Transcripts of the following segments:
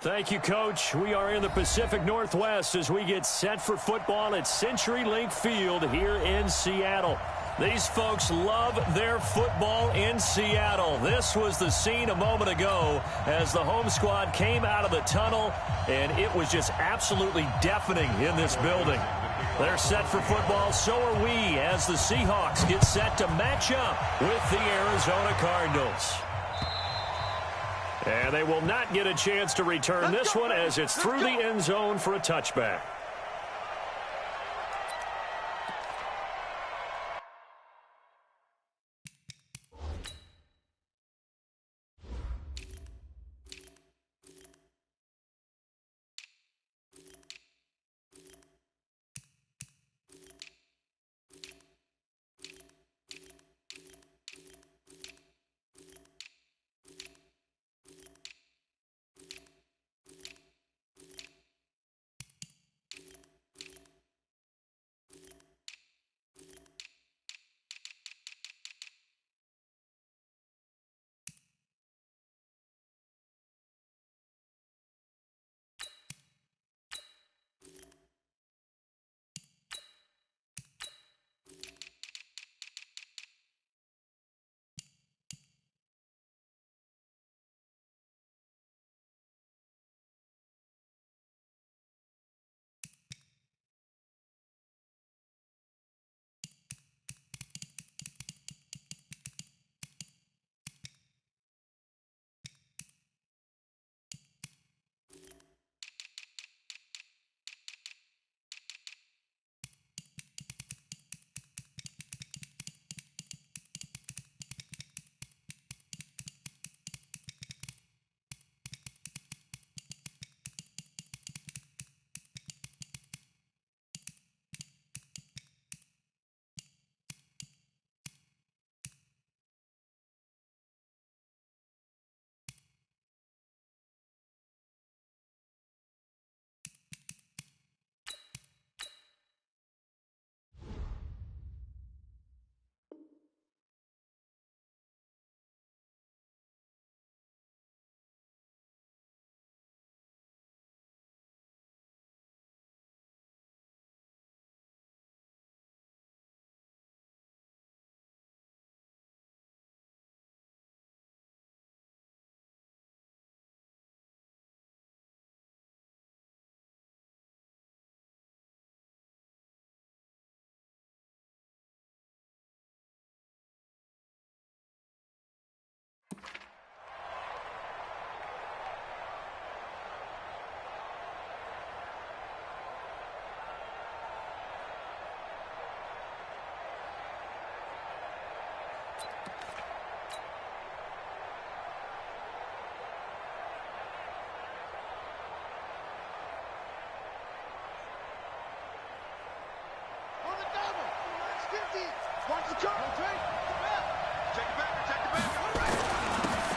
Thank you, Coach. We are in the Pacific Northwest as we get set for football at CenturyLink Field here in Seattle. These folks love their football in Seattle. This was the scene a moment ago as the home squad came out of the tunnel, and it was just absolutely deafening in this building. They're set for football, so are we, as the Seahawks get set to match up with the Arizona Cardinals. And they will not get a chance to return this one as it's through the end zone for a touchback.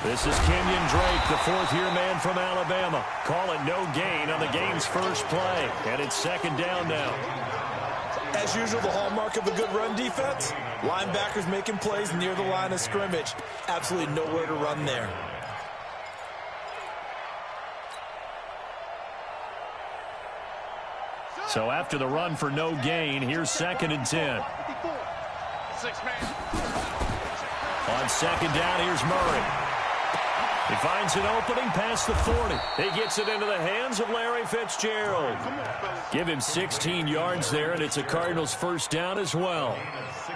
This is Kenyon Drake, the fourth-year man from Alabama. Call it no gain on the game's first play, and it's second down now. As usual, the hallmark of a good run defense, linebackers making plays near the line of scrimmage. Absolutely nowhere to run there. So after the run for no gain, here's 2nd and 10. On second down, here's Murray. He finds an opening past the 40. He gets it into the hands of Larry Fitzgerald. Give him 16 yards there, and it's a Cardinals first down as well.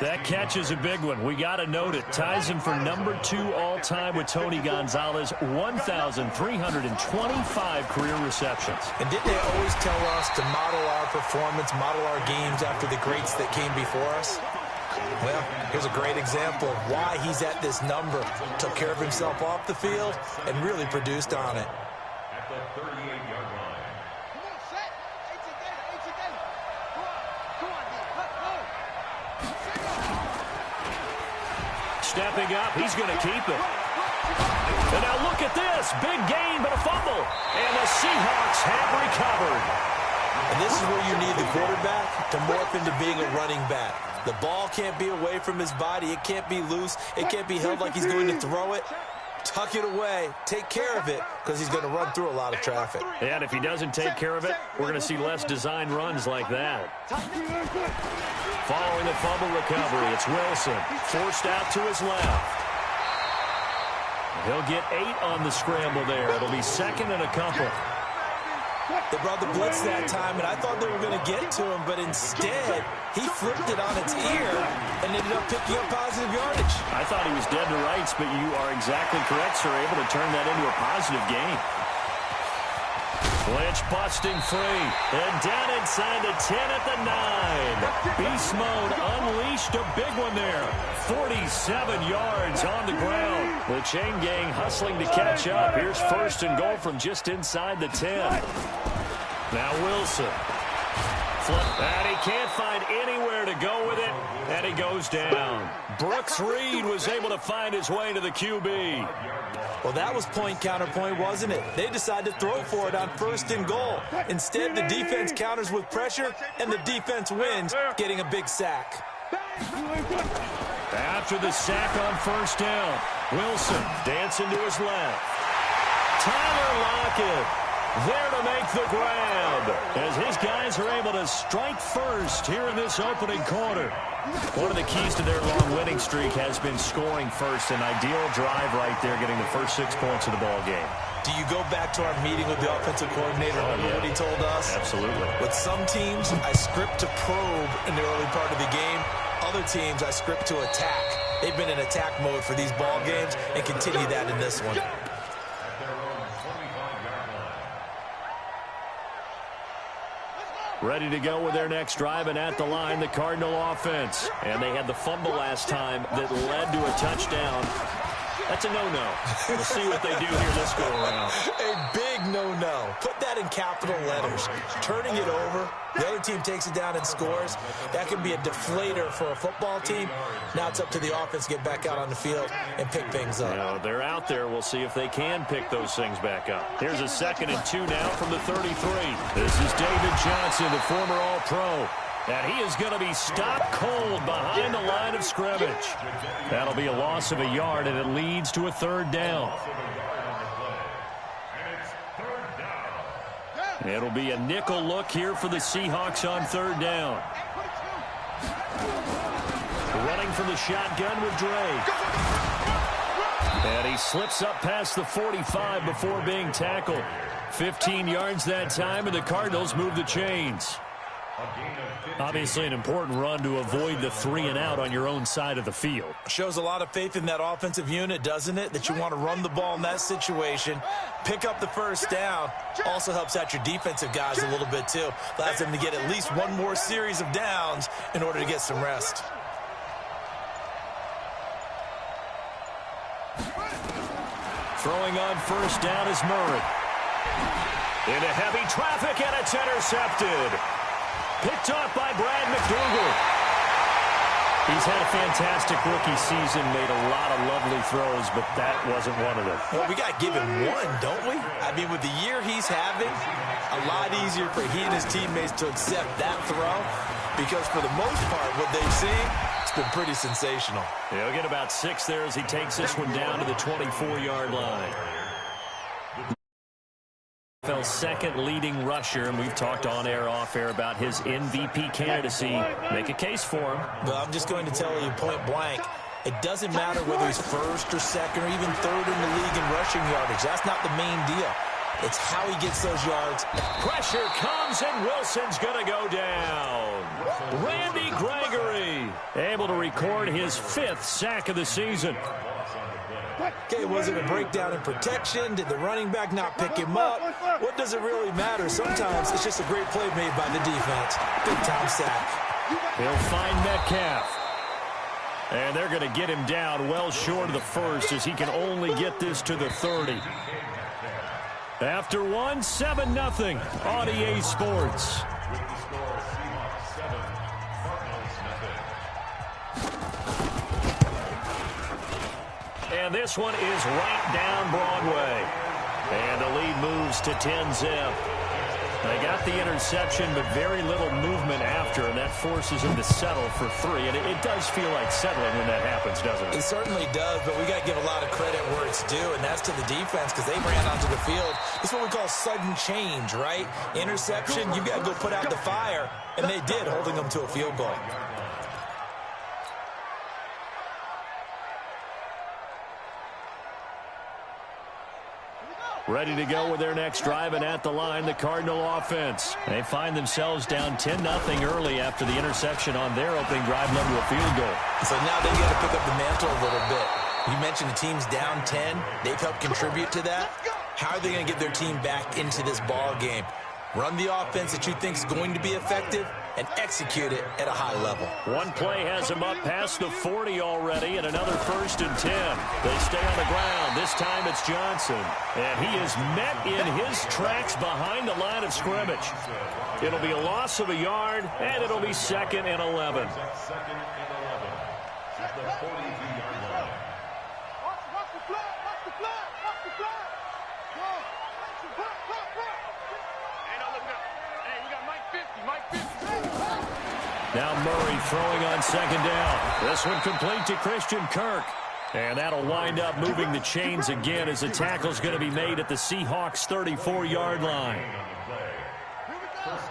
That catch is a big one. We got to note it. Ties him for number 2 all-time with Tony Gonzalez, 1,325 career receptions. And didn't they always tell us to model our performance, model our games after the greats that came before us? Well, here's a great example of why he's at this number. Took care of himself off the field and really produced on it. At the 38-yard line. Stepping up, he's going to keep it. And now look at this. Big gain, but a fumble. And the Seahawks have recovered. And this is where you need the quarterback to morph into being a running back. The ball can't be away from his body. It can't be loose. It can't be held like he's going to throw it. tuck it away, take care of it, because he's going to run through a lot of traffic. And if he doesn't take care of it, we're going to see less design runs like that. Following the fumble recovery, it's Wilson. Forced out to his left. He'll get 8 on the scramble there. It'll be second and a couple. They brought the blitz that time, and I thought they were going to get to him, but instead, he flipped it on its ear and ended up picking up positive yardage. I thought he was dead to rights, but you are exactly correct, sir. Able to turn that into a positive gain. Lynch busting free. And down inside the 10 at the 9. Beast mode unleashed a big one there. 47 yards on the ground. The chain gang hustling to catch up. Here's first and goal from just inside the 10. Now Wilson. And he can't find anywhere to go with it. And he goes down. Brooks Reed was able to find his way to the QB. Well, that was point counterpoint, wasn't it? They decided to throw for it on first and goal. Instead, the defense counters with pressure, and the defense wins, getting a big sack. After the sack on first down, Wilson dancing to his left. Tyler Lockett there to make the grab as his guys are able to strike first here in this opening quarter. One of the keys to their long winning streak has been scoring first. An ideal drive right there, getting the first 6 points of the ball game. Do you go back to our meeting with the offensive coordinator? Remember what he told us? Absolutely. With some teams, I script to probe in the early part of the game. Other teams, I script to attack. They've been in attack mode for these ball games and continue that in this one. Ready to go with their next drive, and at the line, the Cardinal offense. And they had the fumble last time that led to a touchdown. That's a no-no. We'll see what they do here this go-around. A big no-no. Put that in capital letters. Turning it over, the other team takes it down and scores. That can be a deflator for a football team. Now it's up to the offense to get back out on the field and pick things up. Now, they're out there. We'll see if they can pick those things back up. Here's a 2nd and 2 now from the 33. This is David Johnson, the former All-Pro. And he is going to be stopped cold behind the line of scrimmage. That'll be a loss of a yard, and it leads to a 3rd down. It'll be a nickel look here for the Seahawks on 3rd down. Running from the shotgun with Drake. And he slips up past the 45 before being tackled. 15 yards that time, and the Cardinals move the chains. Obviously an important run to avoid the 3 and out on your own side of the field. Shows a lot of faith in that offensive unit, doesn't it? That you want to run the ball in that situation. Pick up the 1st down. Also helps out your defensive guys a little bit too. Allows them to get at least one more series of downs in order to get some rest. Throwing on 1st down is Murray. Into heavy traffic, and it's intercepted. Picked off by Brad McDougal. He's had a fantastic rookie season, made a lot of lovely throws, but that wasn't one of them. Well, we got to give him one, don't we? I mean, with the year he's having, a lot easier for he and his teammates to accept that throw because for the most part, what they've seen, it's been pretty sensational. He'll get about 6 there as he takes this one down to the 24-yard line. NFL's 2nd leading rusher, and we've talked on air, off air about his MVP candidacy. Make a case for him. Well, I'm just going to tell you point blank, it doesn't matter whether he's 1st or 2nd or even 3rd in the league in rushing yardage. That's not the main deal. It's how he gets those yards. Pressure comes, and Wilson's going to go down. Randy Gregory able to record his 5th sack of the season. Okay, was it a breakdown in protection? Did the running back not pick him up? What does it really matter? Sometimes it's just a great play made by the defense. Big-time sack. He'll find Metcalf. And they're going to get him down well short of the 1st as he can only get this to the 30. After 1, 7-0 on EA Sports. And this one is right down Broadway. And the lead moves to 10-zip. They got the interception, but very little movement after, and that forces them to settle for 3. And it does feel like settling when that happens, doesn't it? It certainly does, but we got to give a lot of credit where it's due, and that's to the defense because they ran onto the field. It's what we call sudden change, right? Interception, you got to go put out the fire, and they did, holding them to a field goal. Ready to go with their next drive, and at the line, the Cardinal offense. They find themselves down 10-0 early after the interception on their opening drive led to a field goal. So now they got to pick up the mantle a little bit. You mentioned the team's down 10. They've helped contribute to that. How are they going to get their team back into this ball game? Run the offense that you think is going to be effective and execute it at a high level. One play has them up past the 40 already, and another 1st and 10. They stay on the ground. This time it's Johnson. And he is met in his tracks behind the line of scrimmage. It'll be a loss of a yard, and it'll be 2nd and 11. At the 42-yard line. Now Murray throwing on 2nd down. This one complete to Christian Kirk. And that'll wind up moving the chains again as the tackle's going to be made at the Seahawks' 34-yard line.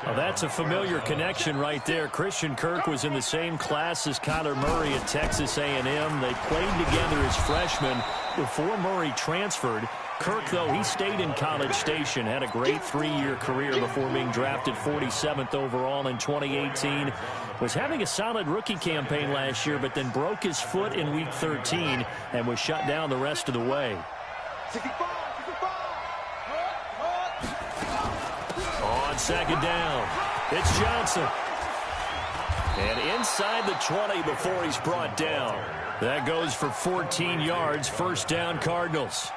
Well, that's a familiar connection right there. Christian Kirk was in the same class as Kyler Murray at Texas A&M. They played together as freshmen before Murray transferred. Kirk, though, he stayed in College Station, had a great 3-year career before being drafted 47th overall in 2018. Was having a solid rookie campaign last year, but then broke his foot in Week 13 and was shut down the rest of the way. On 2nd down, it's Johnson. And inside the 20 before he's brought down. That goes for 14 yards, 1st down Cardinals.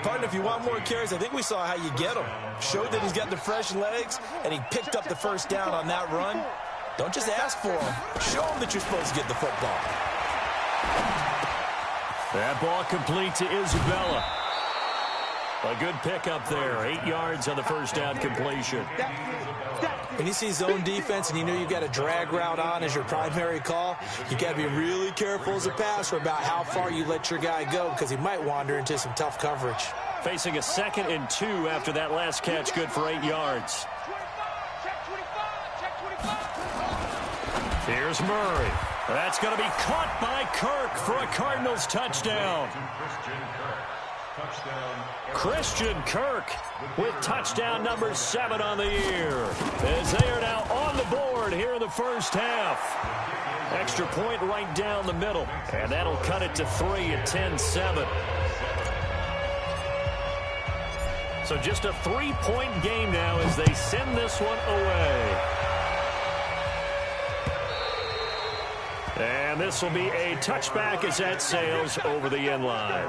Partner, if you want more carries, I think we saw how you get them. Showed that he's got the fresh legs, and he picked up the 1st down on that run. Don't just ask for them. Show them that you're supposed to get the football. That ball complete to Isabella. A good pickup there. 8 yards on the 1st down completion. When you see zone defense and you know you've got a drag route on as your primary call, you got to be really careful as a passer about how far you let your guy go because he might wander into some tough coverage. Facing a 2nd and 2 after that last catch, good for 8 yards. Here's Murray. That's going to be caught by Kirk for a Cardinals touchdown. Christian Kirk with touchdown number 7 on the year. As they are now on the board here in the 1st half. Extra point right down the middle. And that'll cut it to 3 at 10-7. So just a 3-point game now as they send this one away. And this will be a touchback as that sails over the end line.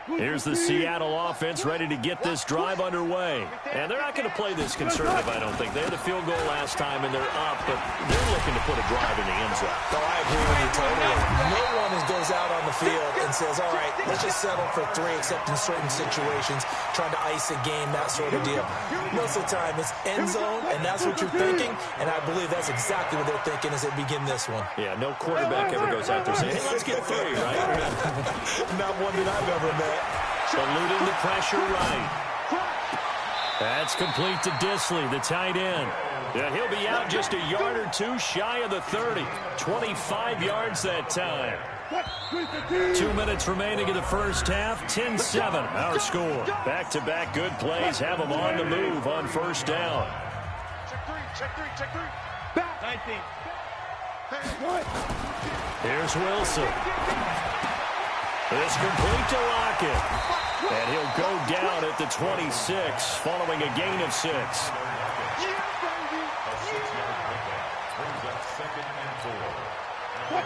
Here's the Seattle offense ready to get this drive underway. And they're not going to play this conservative, I don't think. They had a field goal last time, and they're up, but they're looking to put a drive in the end zone. Oh, I agree with you totally. No one goes out on the field and says, all right, let's just settle for 3, except in certain situations, trying to ice a game, that sort of deal. Most of the time, it's end zone, and that's what you're thinking, and I believe that's exactly what they're thinking as they begin this one. Yeah, no quarterback ever goes out there saying, hey, let's get 3, right? Not one that I've ever met. Eluding the pressure right. That's complete to Disley, the tight end. Yeah, he'll be out just a yard or 2 shy of the 30. 25 yards that time. 2 minutes remaining in the 1st half. 10-7, our score. Back-to-back good plays have them on the move on 1st down. Check three. Back. 19. Here's Wilson. It's complete to Lockett. And he'll go down at the 26 following a gain of 6.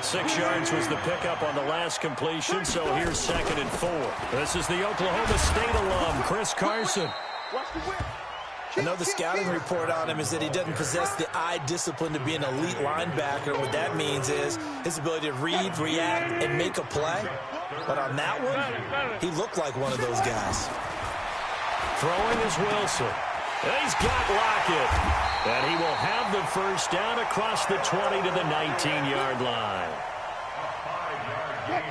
6 yards was the pickup on the last completion, so here's 2nd and 4. This is the Oklahoma State alum, Chris Carson. I know the scouting report on him is that he doesn't possess the eye discipline to be an elite linebacker. What that means is his ability to read, react, and make a play. But on that one, he looked like one of those guys. Throwing is Wilson. He's got Lockett. And he will have the first down across the 20 to the 19-yard line.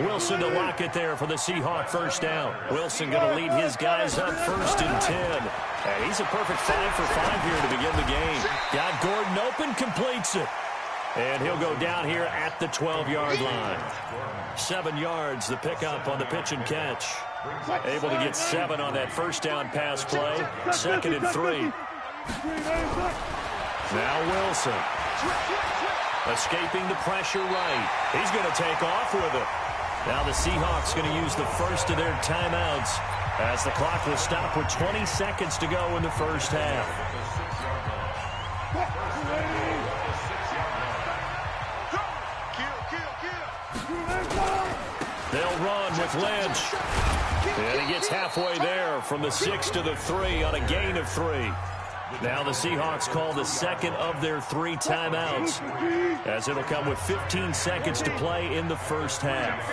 Wilson to Lockett there for the Seahawk first down. Wilson going to lead his guys up 1st and 10. And he's a perfect 5 for 5 here to begin the game. Got Gordon open, completes it. And he'll go down here at the 12-yard line. 7 yards, the pickup on the pitch and catch. Able to get 7 on that first down pass play. 2nd and 3. Now Wilson. Escaping the pressure right. He's going to take off with it. Now the Seahawks going to use the first of their timeouts as the clock will stop with 20 seconds to go in the first half. They'll run with Lynch. And he gets halfway there from the 6 to the 3 on a gain of 3. Now the Seahawks call the second of their 3 timeouts as it'll come with 15 seconds to play in the first half.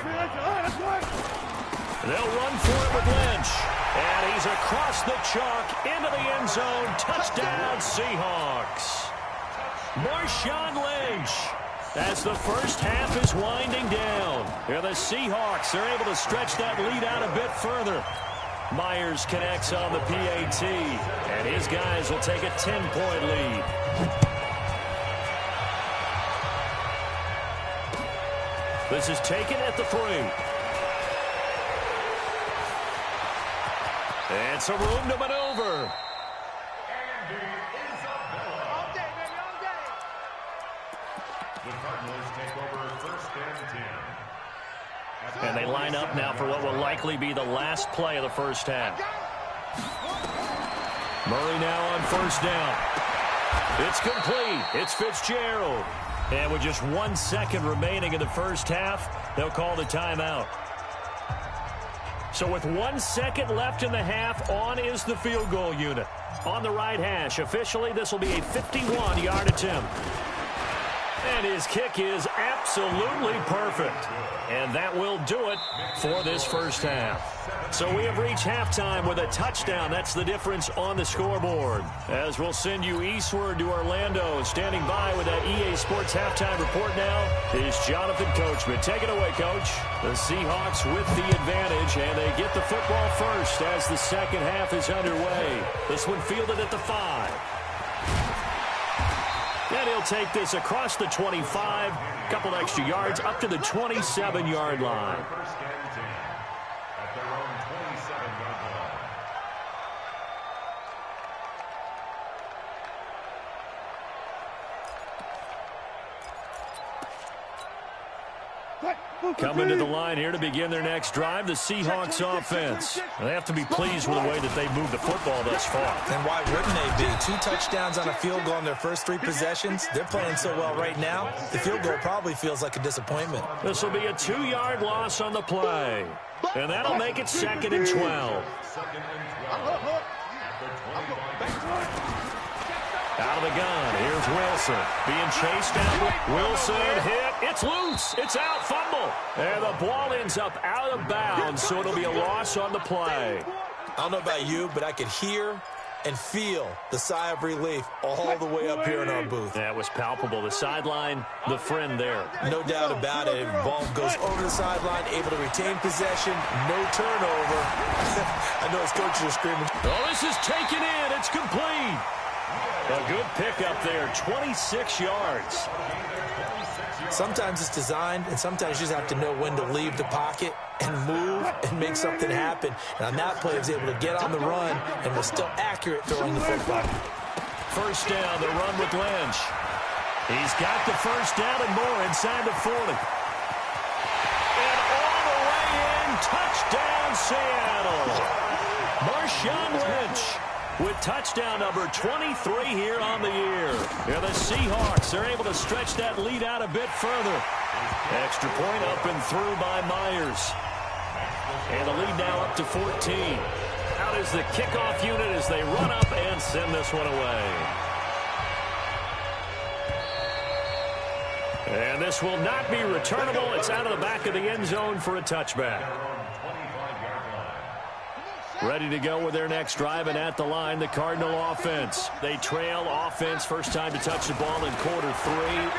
They'll run for it with Lynch. And he's across the chalk into the end zone. Touchdown, Seahawks. Marshawn Lynch. As the first half is winding down. Here the Seahawks are able to stretch that lead out a bit further. Myers connects on the PAT, and his guys will take a 10-point lead. This is taken at the 3. And some room to maneuver. The Cardinals take over 1st and 10. And they line up now for what will likely be the last play of the first half. Murray now on 1st down. It's complete. It's Fitzgerald. And with just 1 second remaining in the first half, they'll call the timeout. So with 1 second left in the half, on is the field goal unit. On the right hash, officially this will be a 51-yard attempt. And his kick is absolutely perfect. And that will do it for this first half. So we have reached halftime with a touchdown. That's the difference on the scoreboard. As we'll send you eastward to Orlando. Standing by with that EA Sports halftime report now is Jonathan Coachman. Take it away, Coach. The Seahawks with the advantage, and they get the football first as the second half is underway. This one fielded at the 5. And he'll take this across the 25, a couple extra yards, up to the 27-yard line. At their own 27-yard line. Coming to the line here to begin their next drive, the Seahawks offense. They have to be pleased with the way that they moved the football thus far. And why wouldn't they be? 2 touchdowns on a field goal in their first 3 possessions. They're playing so well right now, the field goal probably feels like a disappointment. This will be a 2-yard loss on the play. And that'll make it 2nd and 12. 2nd and 12. Out of the gun, here's Wilson. Being chased down. Wilson hit. It's loose. It's out. Fumble. And the ball ends up out of bounds, so it'll be a loss on the play. I don't know about you, but I could hear and feel the sigh of relief all the way up here in our booth. That was palpable. The sideline, the friend there. No doubt about it. Ball goes over the sideline, able to retain possession, no turnover. I know his coaches are screaming. Oh, this is taken in. It's complete. A good pickup there, 26 yards. Sometimes it's designed, and sometimes you just have to know when to leave the pocket and move and make something happen. And on that play, he was able to get on the run and was still accurate throwing the football. First down, the run with Lynch. He's got the first down and more inside the 40. And all the way in, touchdown Seattle. Marshawn Lynch with touchdown number 23 here on the year. Here the Seahawks are able to stretch that lead out a bit further. Extra point up and through by Myers. And the lead now up to 14. Out is the kickoff unit as they run up and send this one away. And this will not be returnable. It's out of the back of the end zone for a touchback. Ready to go with their next drive, and at the line, the Cardinal offense. They trail offense, first time to touch the ball in quarter 3,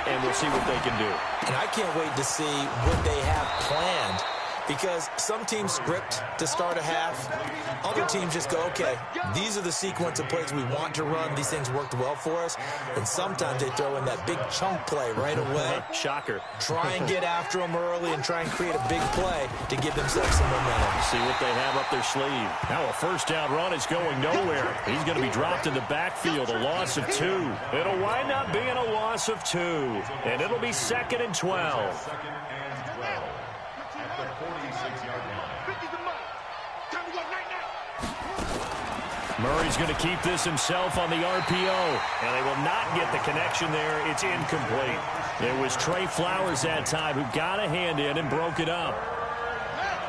and we'll see what they can do. And I can't wait to see what they have planned, because some teams script to start a half. Other teams just go, okay, these are the sequence of plays we want to run. These things worked well for us. And sometimes they throw in that big chunk play right away. Shocker. Try and get after them early and try and create a big play to give themselves some momentum. See what they have up their sleeve. Now a first down run is going nowhere. He's going to be dropped in the backfield, a loss of 2. It'll wind up being a loss of 2. And it'll be 2nd and 12. Murray's going to keep this himself on the RPO, and they will not get the connection there. It's incomplete. It was Trey Flowers that time who got a hand in and broke it up.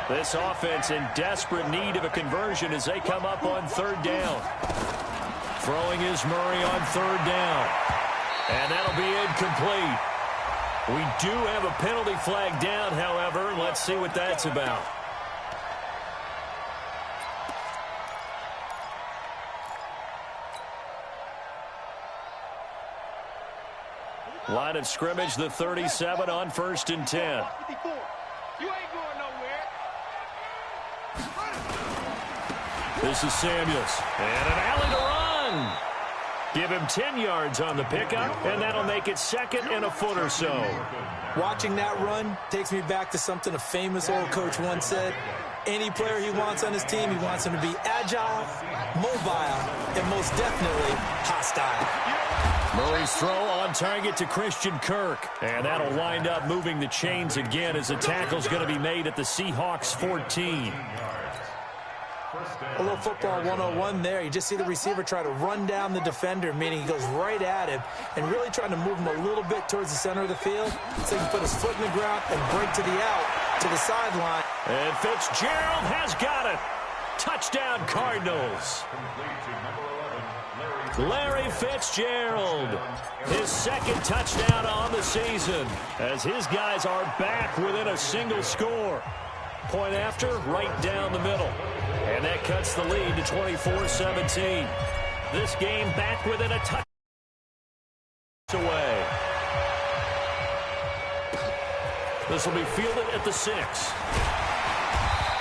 This offense in desperate need of a conversion as they come up on 3rd down. Throwing is Murray on 3rd down, and that'll be incomplete. We do have a penalty flag down, however. Let's see what that's about. Line of scrimmage, the 37 on 1st and 10. You ain't going nowhere. This is Samuels. And an alley to run. Give him 10 yards on the pickup, and that'll make it 2nd and a foot or so. Watching that run takes me back to something a famous old coach once said. Any player he wants on his team, he wants him to be agile, mobile, and most definitely hostile. Murray's throw on target to Christian Kirk. And that'll wind up moving the chains again as the tackle's going to be made at the Seahawks 14. A little football 101 there. You just see the receiver try to run down the defender, meaning he goes right at him and really trying to move him a little bit towards the center of the field so he can put his foot in the ground and break to the out, to the sideline. And Fitzgerald has got it. Touchdown, Cardinals. Larry Fitzgerald, his 2nd touchdown on the season as his guys are back within a single score. Point after, right down the middle. And that cuts the lead to 24-17. This game back within a touch away. This will be fielded at the 6.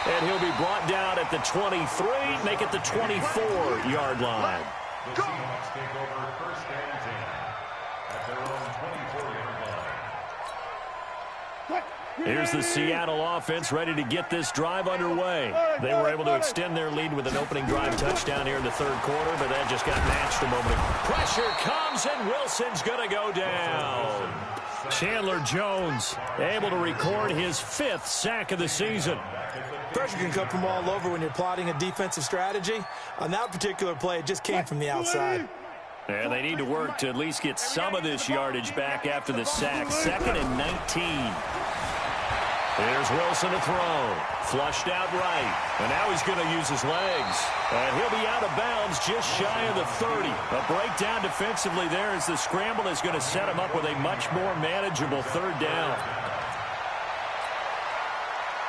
And he'll be brought down at the 23, make it the 24-yard line. The Seahawks take over 1st and 10 at their own 24-yard line. Here's the Seattle offense ready to get this drive underway. They were able to extend their lead with an opening drive touchdown here in the 3rd quarter, but that just got matched a moment ago. Pressure comes, and Wilson's going to go down. Chandler Jones able to record his 5th sack of the season. Pressure can come from all over when you're plotting a defensive strategy. On that particular play, it just came from the outside. And they need to work to at least get some of this yardage back after the sack. 2nd and 19. Here's Wilson to throw. Flushed out right. And now he's going to use his legs. And he'll be out of bounds just shy of the 30. A breakdown defensively there as the scramble is going to set him up with a much more manageable 3rd down.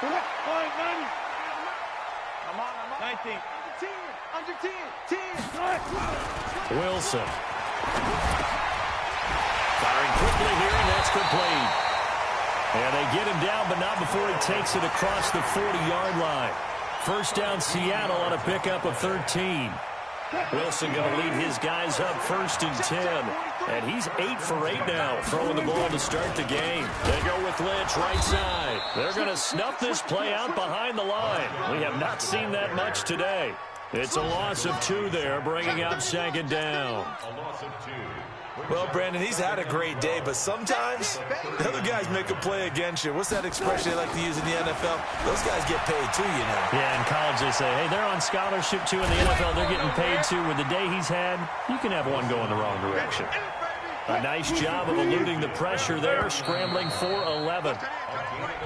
Come on, 19. Under 10. 10. Wilson. Firing quickly here, and that's complete. And they get him down, but not before he takes it across the 40-yard line. First down, Seattle on a pickup of 13. Wilson going to lead his guys up 1st and 10. And he's 8 for 8 now, throwing the ball to start the game. They go with Lynch right side. They're going to snuff this play out behind the line. We have not seen that much today. It's a loss of 2 there, bringing up 2nd down. A loss of 2. Well, Brandon, he's had a great day, but sometimes the other guys make a play against you. What's that expression they like to use in the NFL? Those guys get paid too, you know. Yeah, in college they say, hey, they're on scholarship too. In the NFL, they're getting paid too. With the day he's had, you can have one go in the wrong direction. A nice job of eluding the pressure there, scrambling for 11.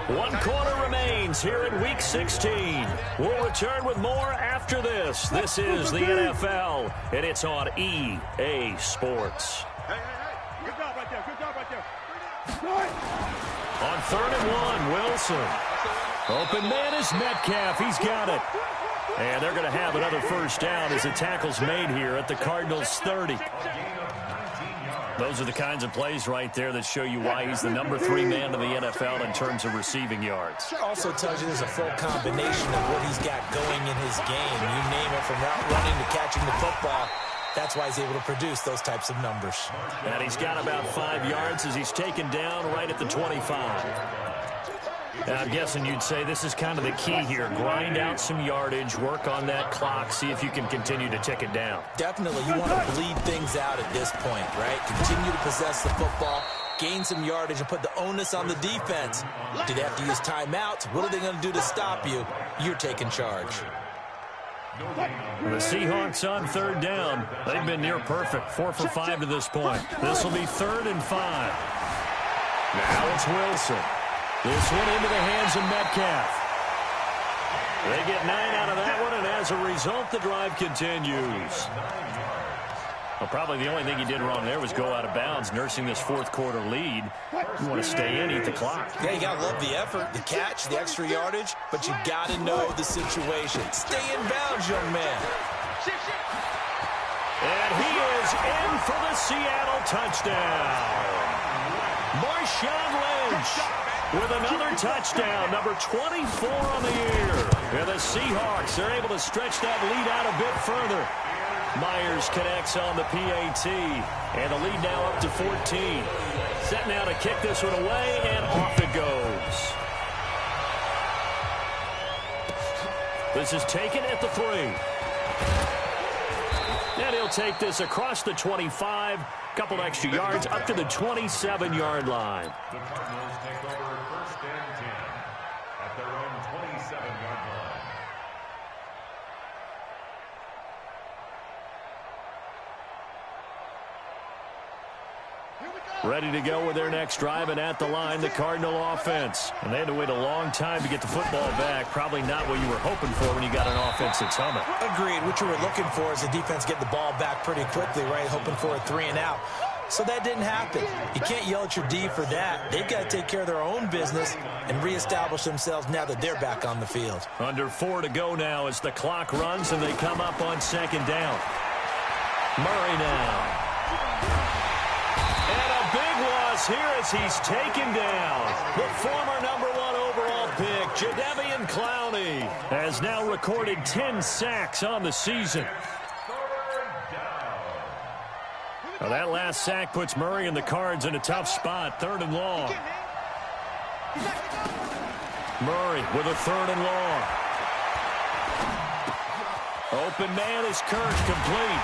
One quarter remains here in Week 16. We'll return with more after this. This is the NFL, and it's on EA Sports. Hey. Good job right there. Good job right there. On 3rd and 1, Wilson. Open man is Metcalf. He's got it. And they're going to have another first down as the tackle's made here at the Cardinals' 30. Those are the kinds of plays right there that show you why he's the number 3 man in the NFL in terms of receiving yards. Also tells you there's a full combination of what he's got going in his game. You name it, from route running to catching the football. That's why he's able to produce those types of numbers. And he's got about 5 yards as he's taken down right at the 25. And I'm guessing you'd say this is kind of the key here. Grind out some yardage, work on that clock, see if you can continue to tick it down. Definitely, you want to bleed things out at this point, right? Continue to possess the football, gain some yardage, and put the onus on the defense. Do they have to use timeouts? What are they going to do to stop you? You're taking charge. The Seahawks on 3rd down. They've been near perfect, 4 for 5 to this point. This will be 3rd and 5. Now it's Wilson. This one into the hands of Metcalf. They get 9 out of that one, and as a result, the drive continues. Well, probably the only thing he did wrong there was go out of bounds, nursing this 4th quarter lead. You want to stay in, eat the clock. Yeah, you got to love the effort, the catch, the extra yardage, but you got to know the situation. Stay in bounds, young man. And he is in for the Seattle touchdown. Marshawn Lynch with another touchdown, number 24 on the year. And the Seahawks are able to stretch that lead out a bit further. Myers connects on the PAT, and the lead now up to 14. Set now to kick this one away, and off it goes. This is taken at the 3. And he'll take this across the 25, couple extra yards up to the 27-yard line. The Cardinals take over 1st and 10 at their own 27-yard line. Ready to go with their next drive, and at the line, the Cardinal offense. And they had to wait a long time to get the football back. Probably not what you were hoping for when you got an offense that's humming. Agreed. What you were looking for is the defense get the ball back pretty quickly, right? Hoping for a 3 and out. So that didn't happen. You can't yell at your D for that. They've got to take care of their own business and reestablish themselves now that they're back on the field. Under 4 to go now as the clock runs, and they come up on 2nd down. Murray now. And a big loss here as he's taken down. The former number 1 overall pick, Jadeveon Clowney, has now recorded 10 sacks on the season. Well, that last sack puts Murray and the Cards in a tough spot, 3rd and long. Murray with a 3rd and long. Open man is Kirk, complete.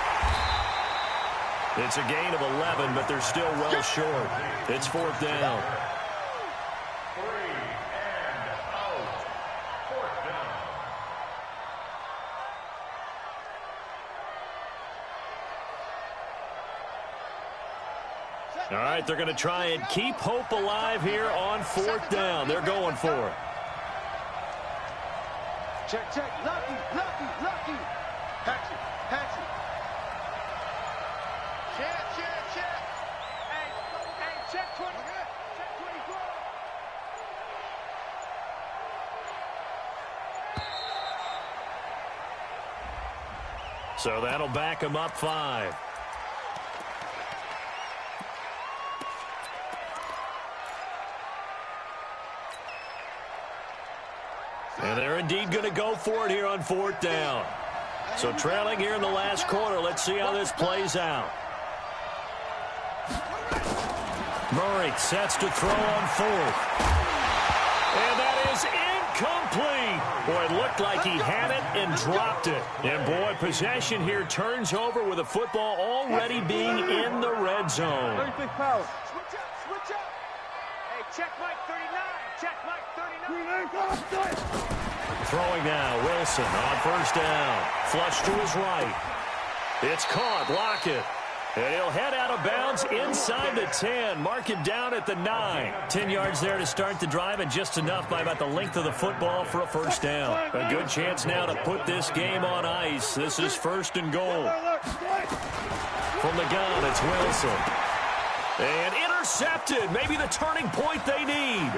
It's a gain of 11, but they're still well short. It's 4th down. 3 and out. 4th down. All right, they're going to try and keep hope alive here on 4th down. They're going for it. Check. Lucky. Hatchet. Check. Hey, check 20. Check 24. So that'll back them up 5. And they're indeed going to go for it here on 4th down. So trailing here in the last quarter. Let's see how this plays out. Murray sets to throw on 4th. And that is incomplete. Boy, it looked like he had it and dropped it. And, boy, possession here turns over with the football already being in the red zone. 36 power. Switch up. Hey, check Mike 39. Check Mike 39. Throwing now, Wilson on 1st down. Flush to his right. It's caught. Lockett. And he'll head out of bounds inside the 10. Mark him down at the 9. 10 yards there to start the drive, and just enough by about the length of the football for a first down. A good chance now to put this game on ice. This is first and goal. From the gun, it's Wilson. And intercepted. Maybe the turning point they need.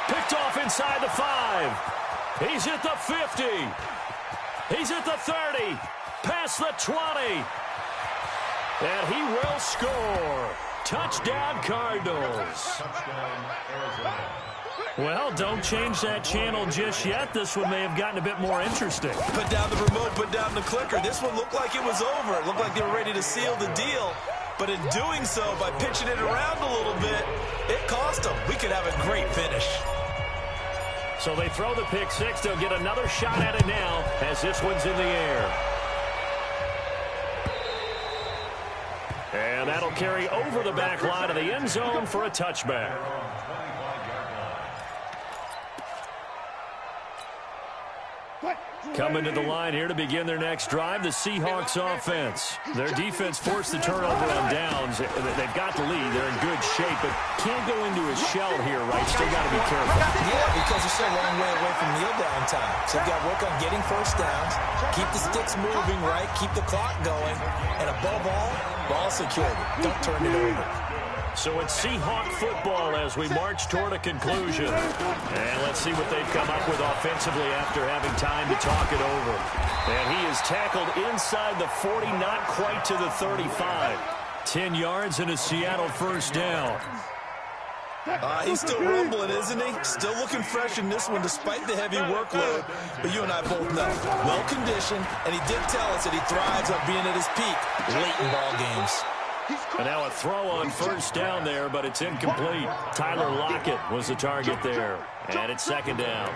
Picked off inside the 5. He's at the 50. He's at the 30. Past the 20. And he will score. Touchdown, Cardinals. Well, don't change that channel just yet. This one may have gotten a bit more interesting. Put down the remote, put down the clicker. This one looked like it was over. It looked like they were ready to seal the deal. But in doing so, by pitching it around a little bit, it cost them. We could have a great finish. So they throw the pick six. They'll get another shot at it now as this one's in the air. And that'll carry over the back line of the end zone for a touchback. Coming to the line here to begin their next drive, the Seahawks offense. Their defense forced the turnover on downs. They've got the lead. They're in good shape, but can't go into a shell here, right? Still got to be careful. Yeah, because they're so a long way away from kneel down time. So you've got to work on getting first downs, keep the sticks moving, right? Keep the clock going. And above all, ball security. Don't turn it over. So it's Seahawk football as we march toward a conclusion. And let's see what they've come up with offensively after having time to talk it over. And he is tackled inside the 40, not quite to the 35. 10 yards and a Seattle first down. He's still rumbling, isn't he? Still looking fresh in this one despite the heavy workload. But you and I both know, well-conditioned, and he did tell us that he thrives on being at his peak late in ball games. And now a throw on first down there, but it's incomplete. Tyler Lockett was the target there. And it's second down.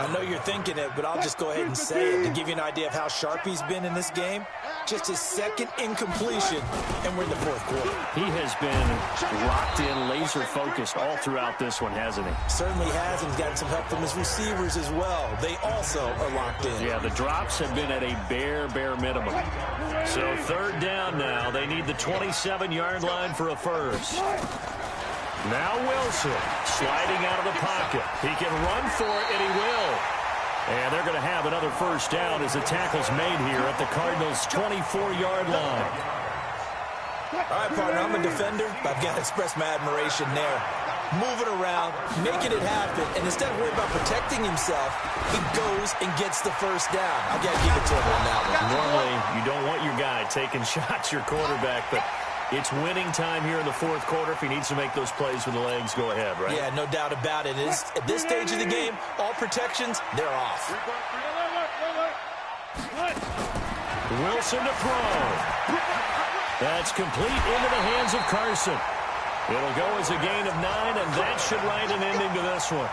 I know you're thinking it, but I'll just go ahead and say it to give you an idea of how sharp he's been in this game. Just his second incompletion, and we're in the fourth quarter. He has been locked in, laser-focused all throughout this one, hasn't he? Certainly has, and he's gotten some help from his receivers as well. They also are locked in. Yeah, the drops have been at a bare minimum. So third down now. They need the 27-yard line for a first. Now Wilson sliding out of the pocket. He can run for it, and he will. And they're going to have another first down as the tackle's made here at the Cardinals' 24-yard line. All right, partner, I'm a defender, but I've got to express my admiration there. Moving around, making it happen, and instead of worrying about protecting himself, he goes and gets the first down. I've got to give it to him on that one. Normally, you don't want your guy taking shots, your quarterback, but it's winning time here in the fourth quarter. If he needs to make those plays with the legs, go ahead, right? Yeah, no doubt about it. At this stage of the game, all protections, they're off. Wilson to throw. That's complete into the hands of Carson. It'll go as a gain of 9, and that should write an ending to this one.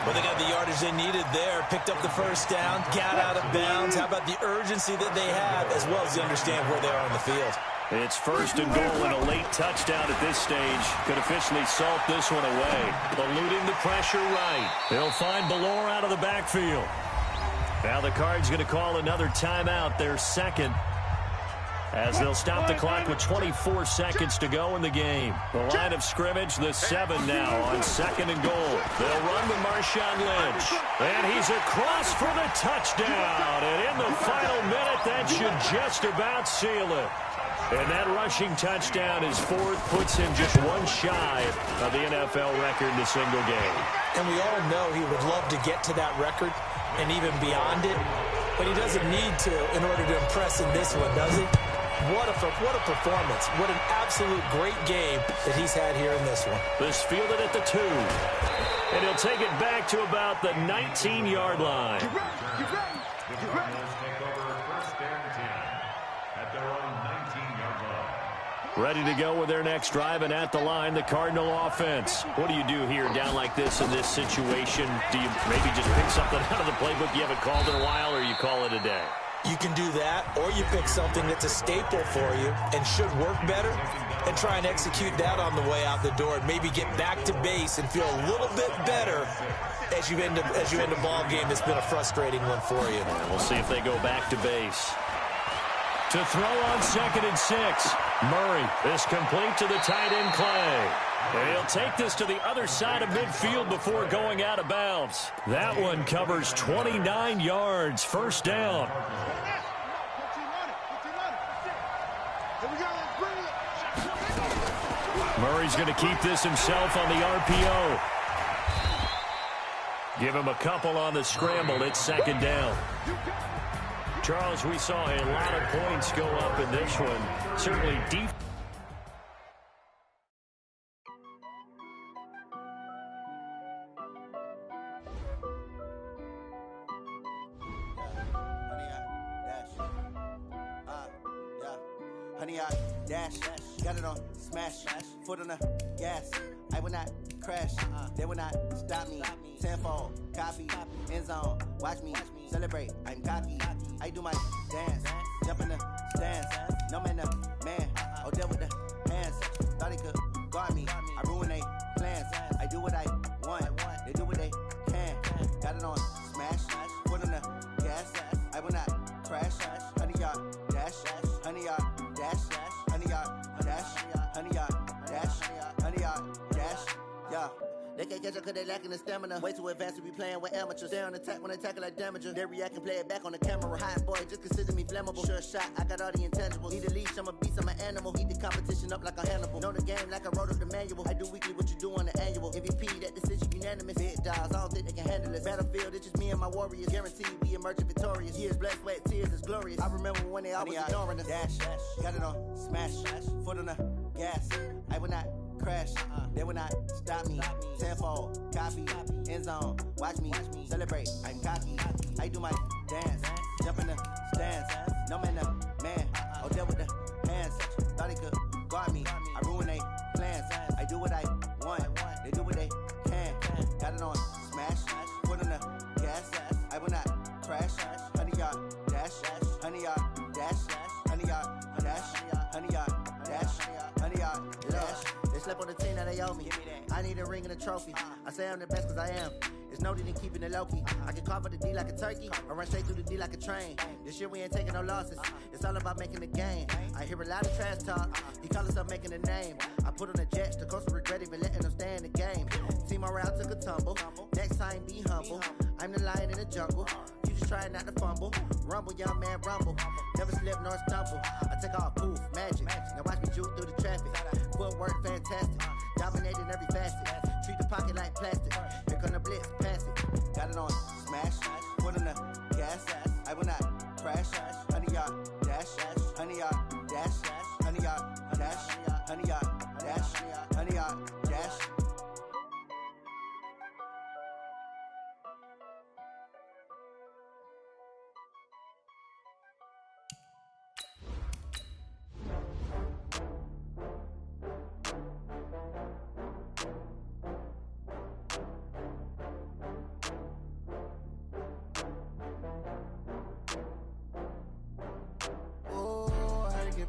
Well, they got the yardage they needed there, picked up the first down, got out of bounds. How about the urgency that they have, as well as they understand where they are on the field? It's first and goal, and a late touchdown at this stage could officially salt this one away. Eluding the pressure right. They'll find Ballore out of the backfield. Now the Cards going to call another timeout, their second, as they'll stop the clock with 24 seconds to go in the game. The line of scrimmage, the 7 now on second and goal. They'll run with Marshawn Lynch. And he's across for the touchdown. And in the final minute, that should just about seal it. And that rushing touchdown, his fourth, puts him just one shy of the NFL record in a single game. And we all know he would love to get to that record and even beyond it. But he doesn't need to in order to impress in this one, does he? What a performance. What an absolute great game that he's had here in this one. This fielded at the 2. And he'll take it back to about the 19-yard line. Ready to go with their next drive, and at the line, the Cardinal offense. What do you do here down like this in this situation? Do you maybe just pick something out of the playbook you haven't called in a while, or you call it a day? You can do that, or you pick something that's a staple for you and should work better and try and execute that on the way out the door and maybe get back to base and feel a little bit better as you end a ball game that's been a frustrating one for you. And we'll see if they go back to base. To throw on 2nd and 6. Murray is complete to the tight end Clay. And he'll take this to the other side of midfield before going out of bounds. That one covers 29 yards. First down. Murray's going to keep this himself on the RPO. Give him a couple on the scramble. It's 2nd down. Charles, we saw a lot of points go up in this one. Certainly deep. Honey, I dash, got it on smash, foot on the gas. I will not crash, they will not stop me. Tenfold, copy, end zone, watch me celebrate. I'm cocky, I do my dance, jump in the stands. No man, the man, oh, deal with the hands. Thought he could guard me, I ruin they plans. I do what I want, they do what they can. Got it on smash, foot on the gas. I will not crash, honey, yard dash, honey, yard dash, honey, yard dash, honey, yard dash, honey, yard dash, yeah. They can't catch up cause they lacking the stamina. Way too advanced to be playing with amateurs. They on attack when they tackle like damager. They react and play it back on the camera. Hot boy, just consider me flammable. Sure shot, I got all the intangibles. Need a leash, I'm a beast, I'm an animal. Heat the competition up like a Hannibal. Know the game like I wrote up the manual. I do weekly what you do on the annual. MVP, that decision unanimous. Big dogs, I don't think they can handle it. Battlefield, it's just me and my warriors. Guaranteed we emerge victorious. Years, blood, sweat, tears, it's glorious. I remember when they always ignoring us. Dash, got it on smash, foot on the gas. I will not crash, they will not stop me. Tenfold, copy, end zone, watch me celebrate. I'm cocky, I do my dance, jump in the stands. No man, the man, oh, deal with the hands. Thought he could guard me, I ruin they plans. I do what I want, they do what they can. Got it on smash, foot on the gas. I will not crash, honey, yard dash, honey, yard dash, honey, yard dash, honey, yard dash, honey, yard dash. They slept on the team that they owe me. I need a ring and a trophy. I say I'm the best cause I am. It's no need in keeping it low key. I can carve up the D like a turkey, or run straight through the D like a train. This year we ain't taking no losses. It's all about making the game. I hear a lot of trash talk. He call himself making a name. I put on the Jets. The coach will regret even letting them stay in the game. Team around took a tumble. Next time be humble. I'm the lion in the jungle. You just try not to fumble. Rumble, young man, rumble. Never slip nor stumble. I take off, poof, magic. Now watch me juke through the traffic. Footwork fantastic. Dominating every facet. Treat the pocket like plastic. Here come the blitz, pass it. Got it on smash, foot on the gas. I will not crash. Honey, yard dash, honey, yard dash, honey, yard dash, honey, yard dash, honey, yard dash.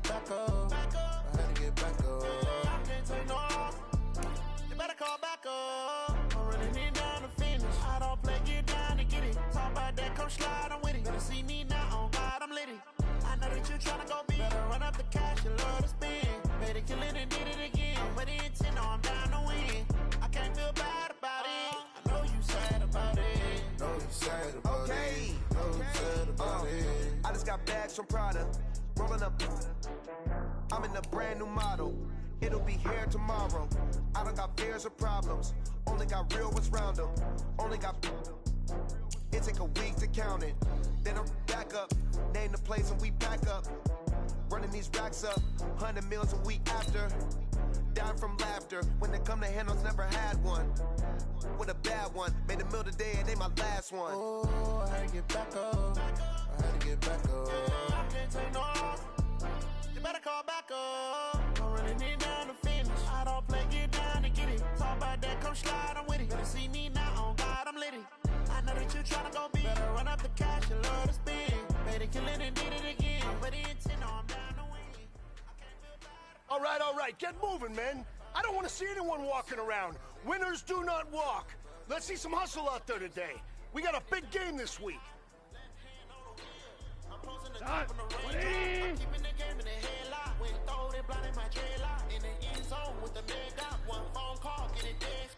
Back up. I had to get back up. I can't take no off. You better call back up. I'm running it down to finish. I don't play, get down to get it. Talk about that, come slide, I'm with it. Better see me now, on God, I'm litty. I know that you tryna go big. Better run up the cash, you love to spend. Made it, kill it, and did it again. With the intent, no, I'm down to win. I can't feel bad about it. I know you sad about it. Know you sad about it. Know you sad about it. I just got bags from Prada. Rolling up, I'm in a brand new model. It'll be here tomorrow. I don't got fears or problems. Only got real ones round them. Only got. It take a week to count it. Then I'm back up. Name the place and we pack up. Running these racks up. 100 meals a week after. Down from laughter. When they come to handles, never had one. With a bad one. Made a meal today and they my last one. Oh, I had to get back up. I had to get back up. I can't take no off. You better call back up. I'm running it down to finish. I don't play, get down to get it. Talk about that, come slide, I'm with it. Better see me now, on God, I'm litty. I know that you tryna go big. Better run up the cash, you love to spend. Made it, kill it, and did it again. But the intent, no, I'm down to win. I can't feel bad. All right, get moving, men. I don't want to see anyone walking around. Winners do not walk. Let's see some hustle out there today. We got a big game this week. I'm posing the top of the range. Keeping the game in the headlock. Went throw it blind in my dreadlock. In the end zone with the man got one phone call, get it dead.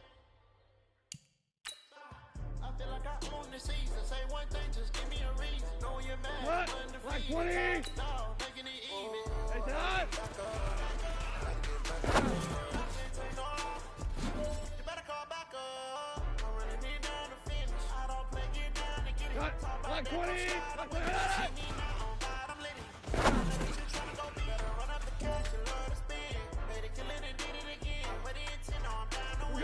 I feel like I own the season. Say one thing, just give me a reason. Know you're mad. Like 20. No, making it even. Hey, Todd. You better call back up. I'm running me down to finish. I don't play, get down to get it. Like 20. Like 20. I'm lit. Trying to go big. Better run up the cash and love to spin. Made it kill it and did it again. With the intent, no, I'm down to win.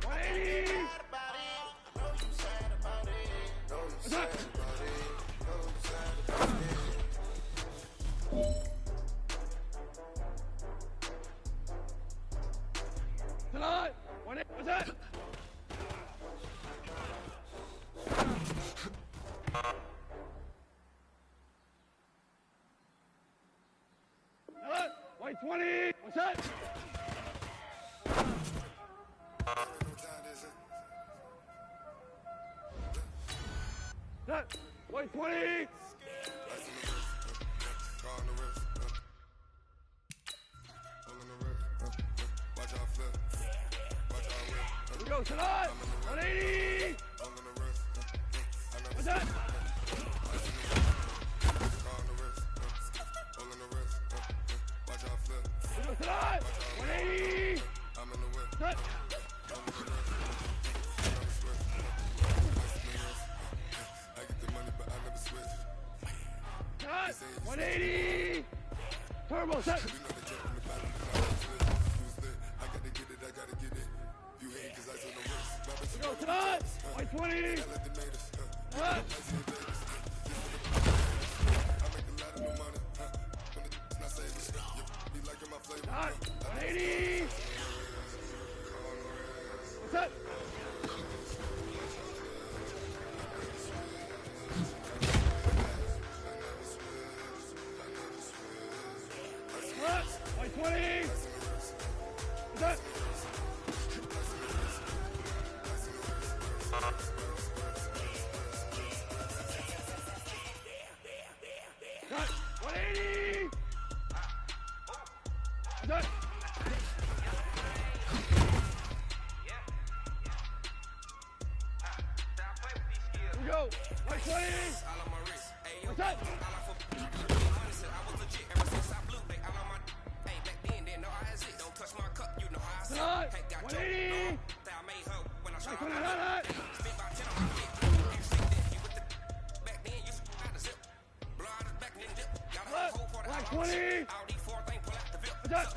180. I know you sad about it. Know you sad about it. Know you sad about it. Tonight. What's that? White 20. What's that? That. White 20. Here we go, tonight. 180. What's that? Here we go, tonight. 180. Cut. Cut. 180. Turbo set. Go tonight! White 20! What? Not 180! What's that? What? White 20! What's that? Cut! 180! Cut! Here we go! White 20! What's that? Cut! 180! White 20, hot! Black 20! What's that?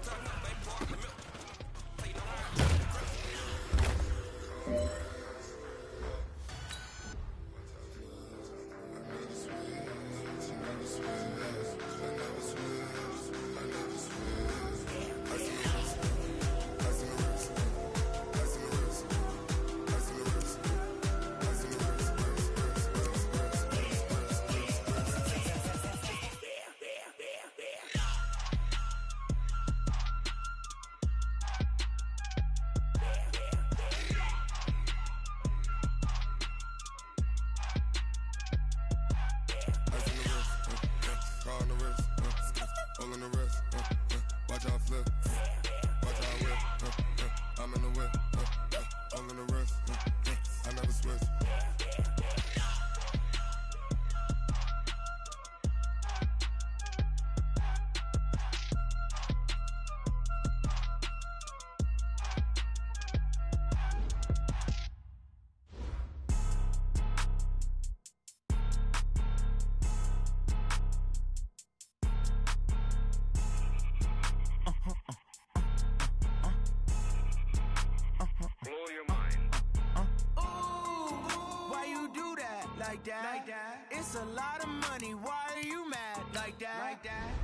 Like that. It's a lot of money. Why are you mad like that?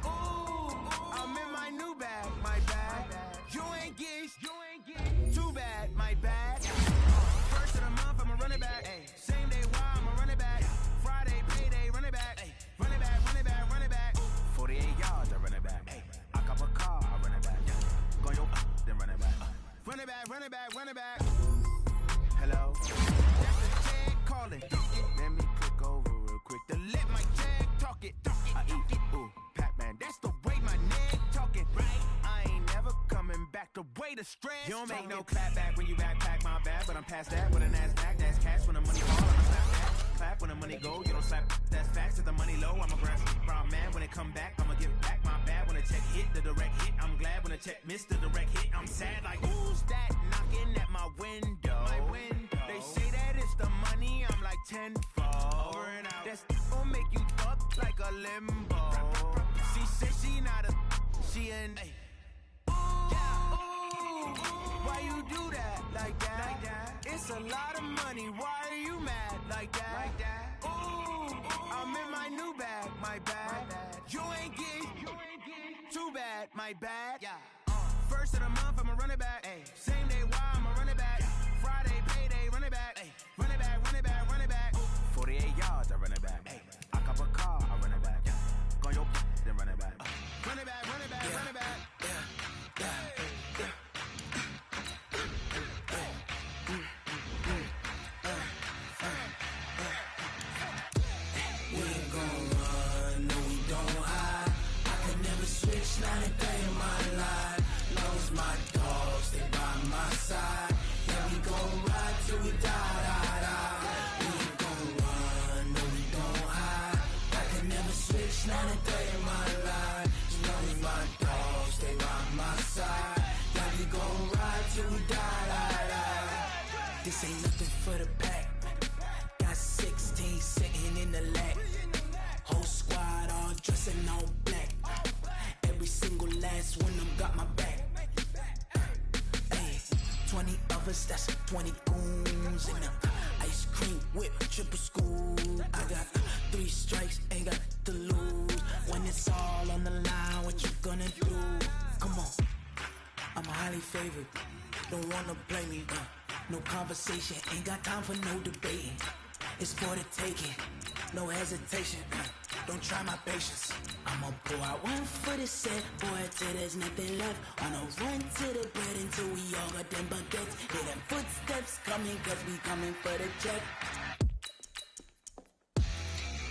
Ooh, I'm in my new bag, my bag. You ain't get too bad, my bag. First of the month, I'ma run it back. Ay. Same day, why I'ma run it back. Friday, payday, run it back. Ay. Run it back, run it back, run it back. 48 yards, I run it back. Ay. I cop a car, I run it back. Go yo, then run it back. Run it back, run it back, run it back. Hello, that's the Jag calling. Let me click over real quick to let my Jag talk it. I eat, ooh, Pac-Man. That's the way my neck talking. I ain't never coming back the way the stress. You don't make no clap back when you backpack, my bad. But I'm past that with a NASDAQ. That's cash when the money fall. I'm a slap back. Clap when the money go. You don't slap. That's facts. If the money low, I'm a grass brown man. When it come back, I'ma give back my bad. When the check hit, the direct hit. I'm glad when the check missed the direct hit. I'm sad like who's that knocking at my window? They say that it's the money. I'm like tenfold. Over and out. That's gon' make you up like a limbo. She said she not a. She an. Why you do that like that? It's a lot of money. Why are you mad like that? Ooh, I'm in my new bag, my bad. You ain't get too bad, my bad. First of the month, I'ma run it back. Same day, why I'ma run it back. Friday, payday, run it back. Run it back, run it back, run it back. 48 yards, I run it back. I cop a car, I run it back. Go your then run it back. Run it back, run it back, run it back. Switch 93 in my life. Lost my dogs, they by my side. Yeah, we gon' ride till we die. We ain't gon' run, no, we gon' hide. I can never switch 93 in my life. Lost my dogs, they by my side. Yeah, we gon' ride till we die. This ain't nothing for the pack. Got 16 sitting in the lap. Whole squad all dressing all black. Every single last one of them got my back. Hey, 20 of us, that's 20 goons. And the ice cream whip, triple scoop. I got 3 strikes, ain't got to lose. When it's all on the line, what you gonna do? Come on, I'm highly favored. Don't wanna play me, no conversation. Ain't got time for no debating. It's for the taking, no hesitation. Don't try my patience. I'ma pour out one for the set, boy, till there's nothing left. On a run to the bread until we all got them baguettes. Hear them footsteps coming, cause we coming for the check.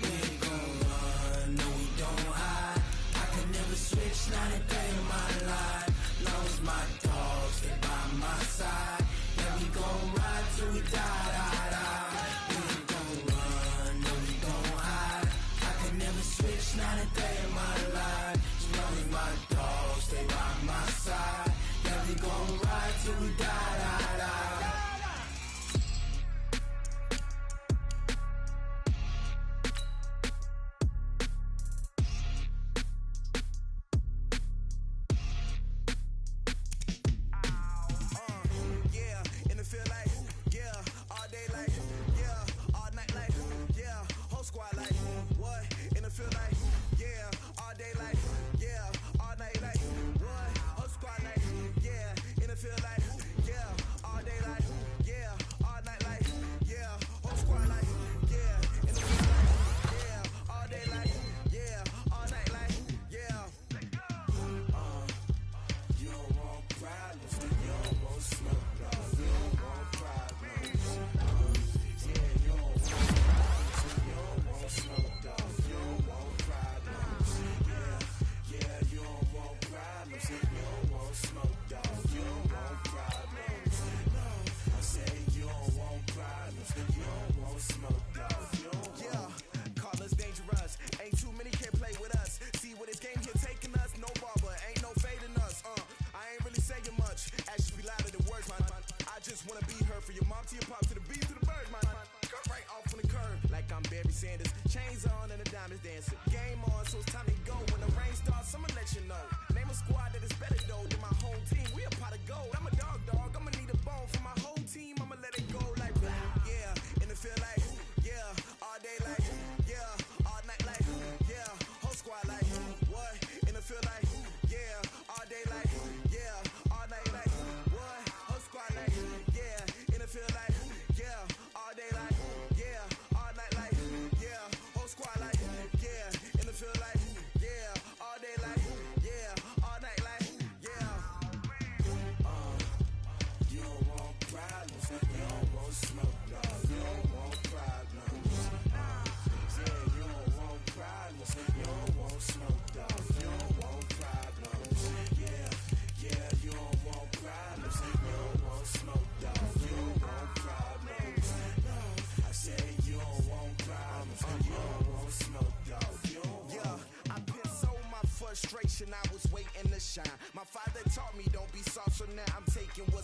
We ain't gon' run, no, we don't hide. I can never switch, not a day in my life. Lost my dogs, they by my side. Yeah, we gon' ride till we die. Switch 93 in my life. Lost my dogs, they by my side. Yeah, we gon' ride till we die.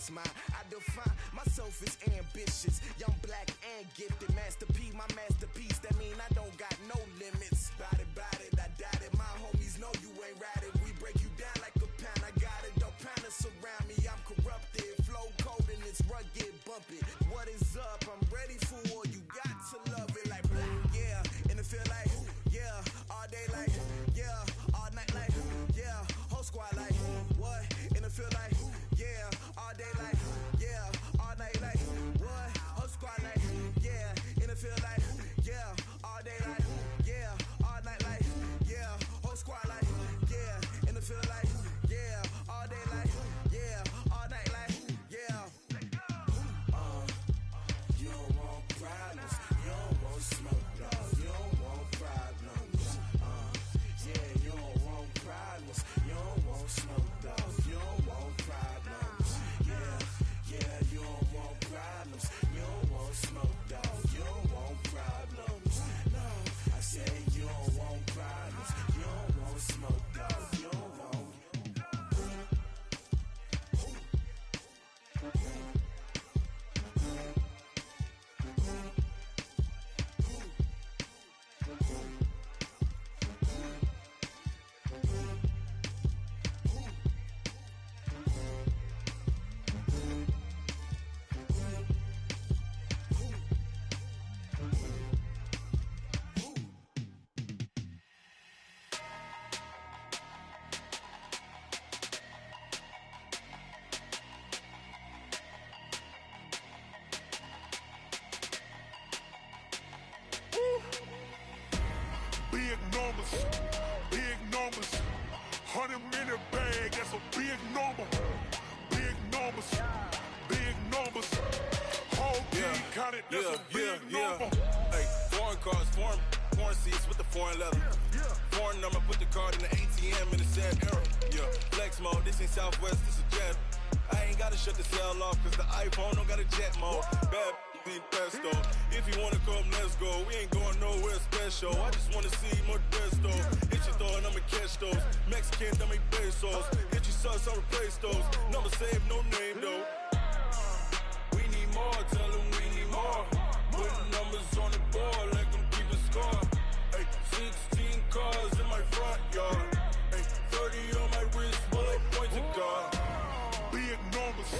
what's mine. I define myself as ambitious, young, black, and gifted. Master P, my masterpiece. That mean I don't got no limits. Bout it, I doubt it. My homies know you ain't ratted. We break you down like a pound. I got it, don't pound us around me. I'm corrupted, flow cold and it's rugged, bumpy. What is up? I'm ready for war. You got to love it like black, yeah. And it feel like, yeah. All day like, yeah. All night like, yeah. Whole squad like, what? And it feel like, yeah. All day like, yeah. All night like, what? Whole squad like, yeah. And it feel like, yeah. All day like, yeah. All night like, yeah. Whole squad like, yeah. And it feel like, yeah. All day like, yeah. All night like, yeah. You don't want problems. You don't want smoke, dog. You don't want problems. Yeah, you don't want problems. You don't want smoke, dog. You don't want problems. Yeah, you don't want problems. You don't want smoke, dog. You don't want problems. No, I said you don't want problems. You don't want smoke, dog. You don't want. Big numbers, 100-minute bag, that's a big number. Big numbers, whole team counted, that's a big number. Hey, foreign cars, foreign seats with the foreign leather. Foreign number, put the card in the ATM in the sad era. Yeah, flex mode, this ain't Southwest, this is Jet. I ain't gotta shut the cell off, cause the iPhone don't got a jet mode. Bad need pesto. If you wanna come, let's go. We ain't going nowhere special. I just wanna see more desto. Hit your throw and I'ma catch those. Mexican, dummy pesos. Hit your sus, I'll replace those. Number saved, no name though. We need more, tell them we need more. Putting numbers on the board, like them keeping score. Hey, 16 cars in my front yard. Hey, 30 on my wrist, bullet pointed car. Big numbers,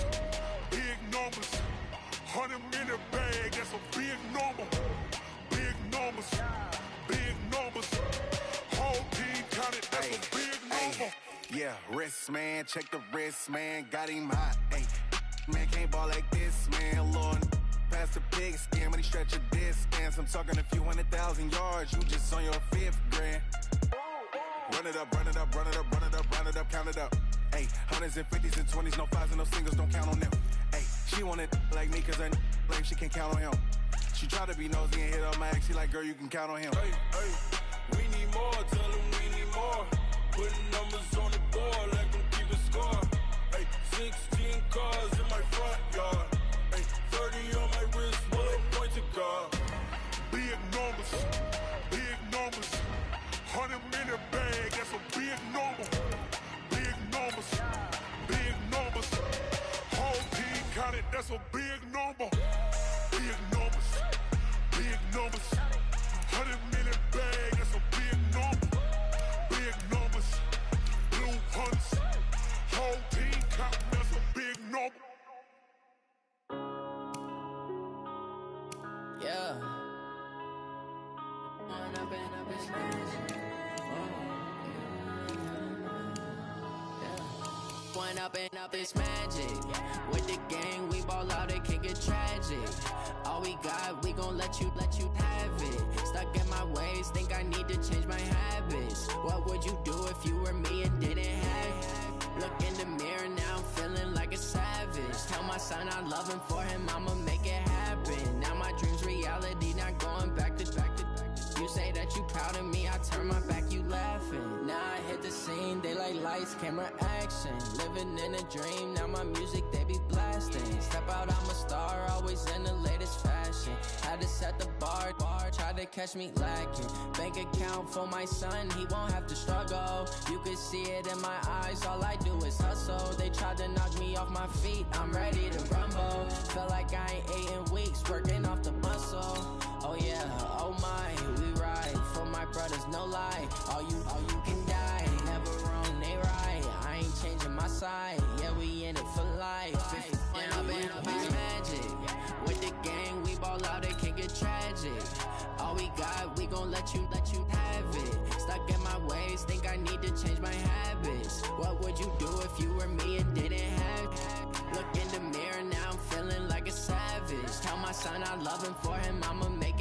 100-minute bag, that's a big number. Big numbers, whole team counted, that's a big number. Yeah, wrist man, check the wrist man, got him hot. Ay, man can't ball like this, man. Lord, past the pig skin when he stretch a distance. I'm talking a few 100,000 yards, you just on your 5th grand. Run it up, count it up. Ay, hundreds and 50s and 20s, no 5s and no singles, don't count on them. Ay, she want it like me, cause her like she can't count on him. She try to be nosy and hit up my ex, she like, girl, you can count on him. Hey, we need more, tell them we need more. Putting numbers on the board, like them keeping score. Hey, 16 cars in my front yard. Hey, 30 on my wrist, bullet pointed car. Big numbers, 100-minute bag, that's a big number. Big numbers, whole team counted, that's a big number. Big numbers, 100-minute bag, that's a big number. Big numbers, blue hunts, whole team counting, that's a big number. Yeah. One up and up is magic. With the gang, we ball out, it can get tragic. All we got, we gon' let you have it. Stuck in my ways, think I need to change my habits. What would you do if you were me and didn't have it? Look in the mirror, now I'm feeling like a savage. Tell my son I love him, for him I'ma make it happen. Now my dream's reality, not going back to. You say that you proud of me, I turn my back, you laughing. Now I hit the scene, they like lights, camera, action. Living in a dream, now my music, they be blasting. Step out, I'm a star, always in the latest fashion. Had to set the bar, bar. Tried to catch me lacking. Bank account for my son, he won't have to struggle. You can see it in my eyes, all I do is hustle. They tried to knock me off my feet, I'm ready to rumble. Feel like I ain't ate in weeks, working off the muscle. Oh yeah, oh my, we ride for my brothers, no lie. All you can die, never wrong, they right. I ain't changing my side, yeah, we in it for life. Yeah, I've been magic. With the gang, we ball out, it can get tragic. All we got, we gon' let you have it. Stuck in my ways, think I need to change my habits. What would you do if you were me and didn't have it? Look in the mirror, now I'm feeling like a savage. Tell my son I love him, for him I'ma make